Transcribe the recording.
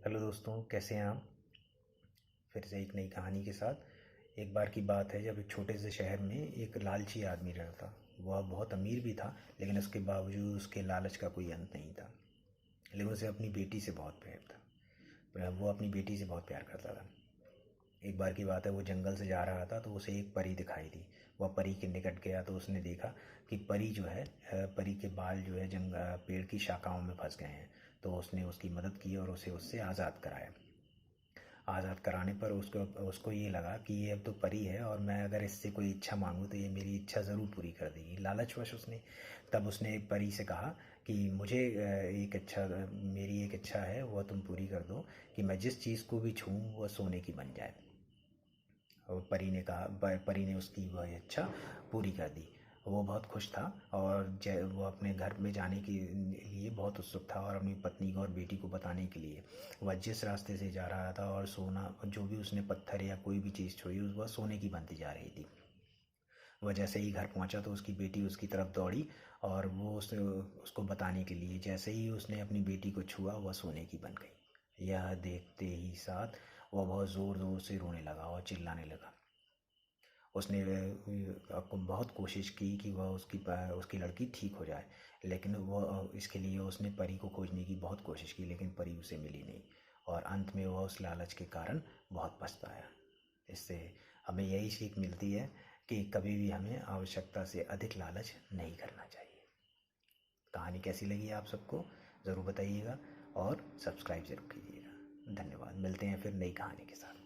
Hello दोस्तों, कैसे हैं आप। फिर से एक नई कहानी के साथ। एक बार की बात है जब एक छोटे से शहर में एक लालची आदमी रहता था। वह बहुत अमीर भी था, लेकिन उसके बावजूद उसके लालच का कोई अंत नहीं था। लेकिन उसे अपनी बेटी से बहुत प्यार था। वो अपनी बेटी से बहुत प्यार करता था। एक बार की बात है, वो जंगल से जा रहा था तो उसे एक परी दिखाई दी। वह परी के निकट गया तो उसने देखा कि परी जो है परी के बाल जो है पेड़ की शाखाओं में फंस गए हैं। तो उसने उसकी मदद की और उसे उससे आज़ाद कराया। आज़ाद कराने पर उसको उसको ये लगा कि ये अब तो परी है और मैं अगर इससे कोई इच्छा मांगूँ तो ये मेरी इच्छा ज़रूर पूरी कर देगी। लालचवश उसने परी से कहा कि मेरी एक इच्छा है, वह तुम पूरी कर दो कि मैं जिस चीज़ को भी छूऊं वह सोने की बन जाए। और परी ने उसकी वह इच्छा पूरी कर दी। वो बहुत खुश था और वो अपने घर में जाने के लिए बहुत उत्सुक था और अपनी पत्नी को और बेटी को बताने के लिए वह जिस रास्ते से जा रहा था और सोना जो भी उसने पत्थर या कोई भी चीज़ छोड़ी वह सोने की बनती जा रही थी। वह जैसे ही घर पहुंचा तो उसकी बेटी उसकी तरफ दौड़ी और उसको बताने के लिए जैसे ही उसने अपनी बेटी को छुआ वह सोने की बन गई। यह देखते ही साथ वह बहुत ज़ोर ज़ोर से रोने लगा और चिल्लाने लगा। उसने बहुत कोशिश की कि वह उसकी लड़की ठीक हो जाए, लेकिन इसके लिए उसने परी को खोजने की बहुत कोशिश की, लेकिन परी उसे मिली नहीं। और अंत में वह उस लालच के कारण बहुत पछताया। इससे हमें यही सीख मिलती है कि कभी भी हमें आवश्यकता से अधिक लालच नहीं करना चाहिए। कहानी कैसी लगी आप सबको ज़रूर बताइएगा और सब्सक्राइब ज़रूर कीजिएगा। धन्यवाद। मिलते हैं फिर नई कहानी के साथ।